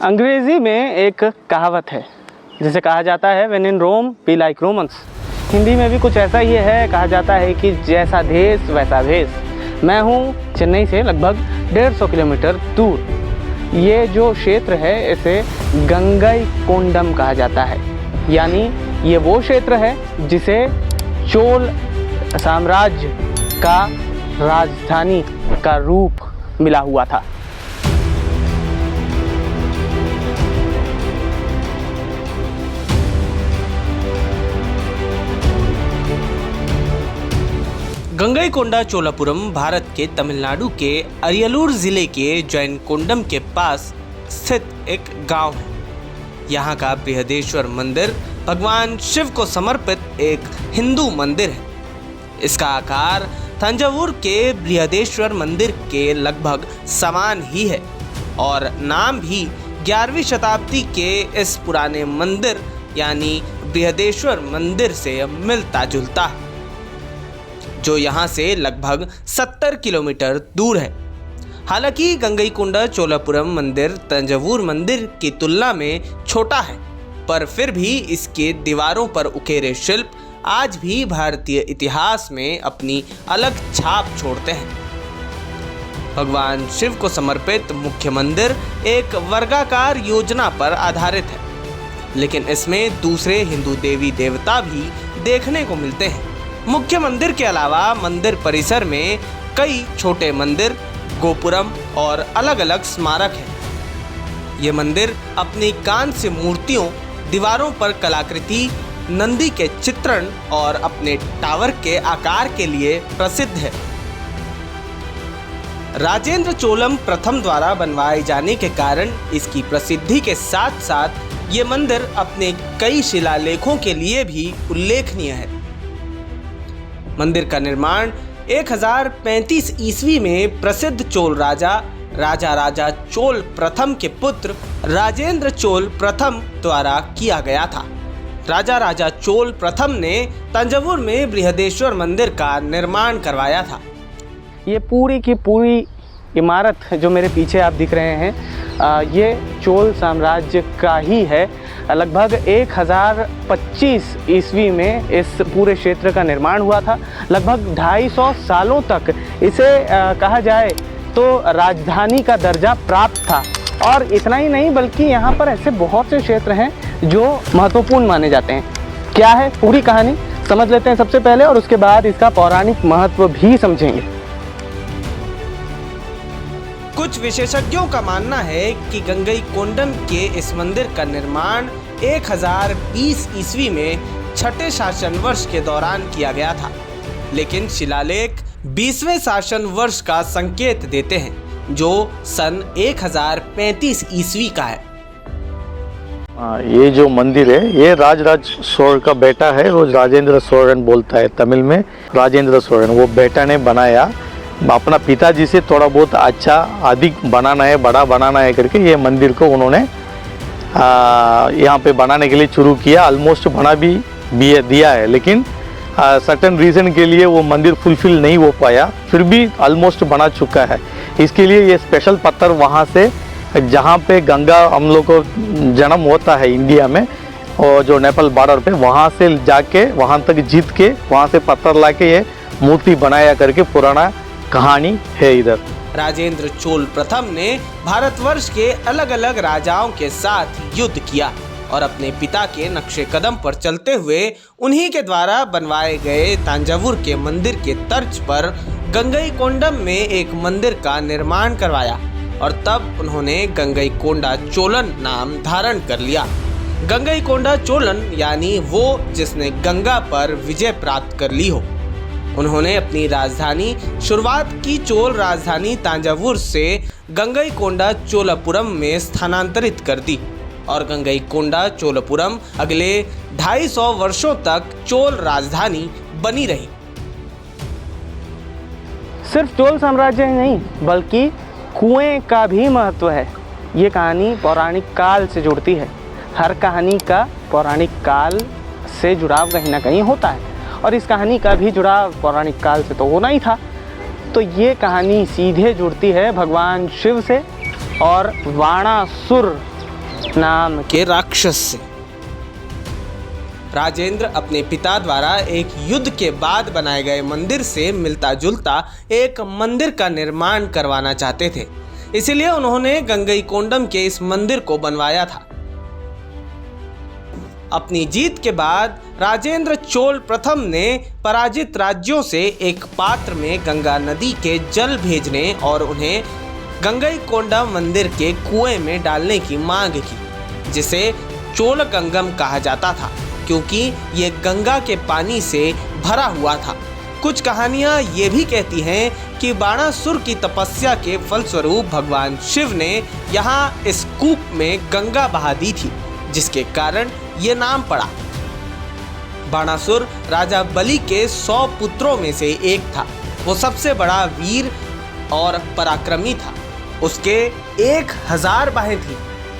अंग्रेज़ी में एक कहावत है जिसे कहा जाता है when in Rome be like Romans. Hindi में भी कुछ ऐसा ही है, कहा जाता है कि जैसा देश वैसा भेष। मैं हूँ चेन्नई से लगभग 150 किलोमीटर दूर। ये जो क्षेत्र है इसे गंगईकोंडम कहा जाता है, यानी ये वो क्षेत्र है जिसे चोल साम्राज्य का राजधानी का रूप मिला हुआ था। गंगईकोंडा चोलापुरम भारत के तमिलनाडु के अरियलूर जिले के जयनकोंडम के पास स्थित एक गांव है। यहाँ का बृहदेश्वर मंदिर भगवान शिव को समर्पित एक हिंदू मंदिर है। इसका आकार तंजावुर के बृहदेश्वर मंदिर के लगभग समान ही है और नाम भी 11वीं शताब्दी के इस पुराने मंदिर यानी बृहदेश्वर मंदिर से मिलता जुलता है, जो यहाँ से लगभग 70 किलोमीटर दूर है। हालांकि गंगईकोंडा चोलापुरम मंदिर तंजावुर मंदिर की तुलना में छोटा है, पर फिर भी इसके दीवारों पर उकेरे शिल्प आज भी भारतीय इतिहास में अपनी अलग छाप छोड़ते हैं। भगवान शिव को समर्पित मुख्य मंदिर एक वर्गाकार योजना पर आधारित है, लेकिन इसमें दूसरे हिंदू देवी देवता भी देखने को मिलते हैं। मुख्य मंदिर के अलावा मंदिर परिसर में कई छोटे मंदिर, गोपुरम और अलग अलग स्मारक हैं। ये मंदिर अपनी कांस्य मूर्तियों, दीवारों पर कलाकृति, नंदी के चित्रण और अपने टावर के आकार के लिए प्रसिद्ध है। राजेंद्र चोलम प्रथम द्वारा बनवाए जाने के कारण इसकी प्रसिद्धि के साथ साथ ये मंदिर अपने कई शिलालेखों के लिए भी उल्लेखनीय है। मंदिर का निर्माण 1035 ईस्वी में प्रसिद्ध चोल राजा चोल प्रथम के पुत्र राजेंद्र चोल प्रथम द्वारा किया गया था। राजा चोल प्रथम ने तंजावुर में बृहदेश्वर मंदिर का निर्माण करवाया था। ये पूरी की पूरी इमारत जो मेरे पीछे आप दिख रहे हैं, ये चोल साम्राज्य का ही है। लगभग 1025 ईस्वी में इस पूरे क्षेत्र का निर्माण हुआ था। लगभग 250 सालों तक इसे कहा जाए तो राजधानी का दर्जा प्राप्त था। और इतना ही नहीं बल्कि यहाँ पर ऐसे बहुत से क्षेत्र हैं जो महत्वपूर्ण माने जाते हैं। क्या है पूरी कहानी समझ लेते हैं सबसे पहले, और उसके बाद इसका पौराणिक महत्व भी समझेंगे। कुछ विशेषज्ञों का मानना है कि गंगईकोंडम के इस मंदिर का निर्माण 1020 ईस्वी में छठे शासन वर्ष के दौरान किया गया था, लेकिन शिलालेख 20वें शासन वर्ष का संकेत देते हैं, जो सन 1035 ईस्वी का है। ये जो मंदिर है ये राजराज चोल का बेटा है, वो राजेंद्र चोलन बोलता है तमिल में। राजेंद्र चोलन वो बेटा ने बनाया, अपना पिताजी से थोड़ा बहुत अच्छा अधिक बनाना है, बड़ा बनाना है करके ये मंदिर को उन्होंने यहाँ पे बनाने के लिए शुरू किया। ऑलमोस्ट बना भी दिया है, लेकिन सर्टेन रीज़न के लिए वो मंदिर फुलफिल नहीं हो पाया, फिर भी ऑलमोस्ट बना चुका है। इसके लिए ये स्पेशल पत्थर वहाँ से जहाँ पे गंगा हम लोग को जन्म होता है इंडिया में, और जो नेपाल बॉर्डर पे वहाँ से जाके वहाँ तक जीत के वहाँ से पत्थर लाके ये मूर्ति बनाया करके पुराना कहानी है इधर। राजेंद्र चोल प्रथम ने भारतवर्ष के अलग अलग राजाओं के साथ युद्ध किया और अपने पिता के नक्शे कदम पर चलते हुए उन्हीं के द्वारा बनवाए गए तंजावुर के मंदिर के तर्ज पर गंगईकोंडम में एक मंदिर का निर्माण करवाया, और तब उन्होंने गंगईकोंडा चोलन नाम धारण कर लिया। गंगईकोंडा चोलन यानी वो जिसने गंगा पर विजय प्राप्त कर ली हो। उन्होंने अपनी राजधानी शुरुआत की चोल राजधानी तंजावुर से गंगईकोंडा चोलापुरम में स्थानांतरित कर दी, और गंगईकोंडा चोलापुरम अगले 250 वर्षों तक चोल राजधानी बनी रही। सिर्फ चोल साम्राज्य ही नहीं बल्कि कुएं का भी महत्व है। ये कहानी पौराणिक काल से जुड़ती है। हर कहानी का पौराणिक काल से जुड़ाव कहीं ना कहीं होता है, और इस कहानी का भी जुड़ाव पौराणिक काल से तो होना ही था। तो ये कहानी सीधे जुड़ती है भगवान शिव से और वाणासुर नाम के राक्षस से। राजेंद्र अपने पिता द्वारा एक युद्ध के बाद बनाए गए मंदिर से मिलता जुलता एक मंदिर का निर्माण करवाना चाहते थे, इसीलिए उन्होंने गंगईकोंडम के इस मंदिर को बनवाया था। अपनी जीत के बाद राजेंद्र चोल प्रथम ने पराजित राज्यों से एक पात्र में गंगा नदी के जल भेजने और उन्हें गंगईकोंडम मंदिर के कुएं में डालने की मांग की, जिसे चोलगंगम कहा जाता था क्योंकि ये गंगा के पानी से भरा हुआ था। कुछ कहानियां ये भी कहती हैं कि बाणासुर की तपस्या के फलस्वरूप भगवान शिव ने यहाँ इस कूप में गंगा बहा दी थी, जिसके कारण ये नाम पड़ा। बाणासुर राजा बलि के 100 पुत्रों में से एक था। वो सबसे बड़ा वीर और पराक्रमी था। उसके 1000 बाहें थी।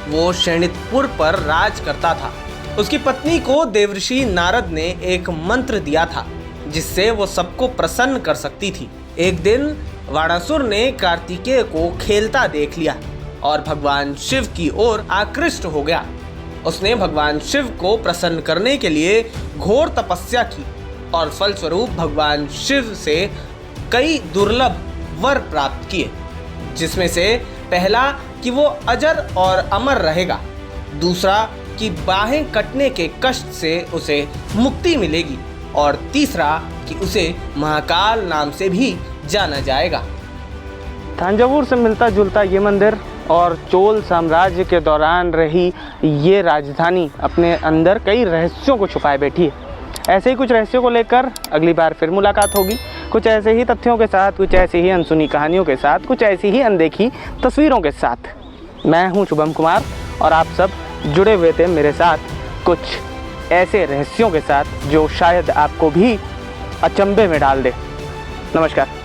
वो शैणितपुर पर राज करता था। उसकी पत्नी को देवर्षि नारद ने एक मंत्र दिया था जिससे वो सबको प्रसन्न कर सकती थी। एक दिन बाणासुर ने कार्तिकेय को खेलता देख लिया और भगवान शिव की ओर आकृष्ट हो गया। उसने भगवान शिव को प्रसन्न करने के लिए घोर तपस्या की और फलस्वरूप भगवान शिव से कई दुर्लभ वर प्राप्त किए, जिसमें से पहला कि वो अजर और अमर रहेगा, दूसरा कि बाहें कटने के कष्ट से उसे मुक्ति मिलेगी और तीसरा कि उसे महाकाल नाम से भी जाना जाएगा। तंजावुर से मिलता जुलता ये मंदिर और चोल साम्राज्य के दौरान रही ये राजधानी अपने अंदर कई रहस्यों को छुपाए बैठी है। ऐसे ही कुछ रहस्यों को लेकर अगली बार फिर मुलाकात होगी, कुछ ऐसे ही तथ्यों के साथ, कुछ ऐसी ही अनसुनी कहानियों के साथ, कुछ ऐसी ही अनदेखी तस्वीरों के साथ। मैं हूँ शुभम कुमार और आप सब जुड़े हुए थे मेरे साथ कुछ ऐसे रहस्यों के साथ जो शायद आपको भी अचंभे में डाल दे। नमस्कार।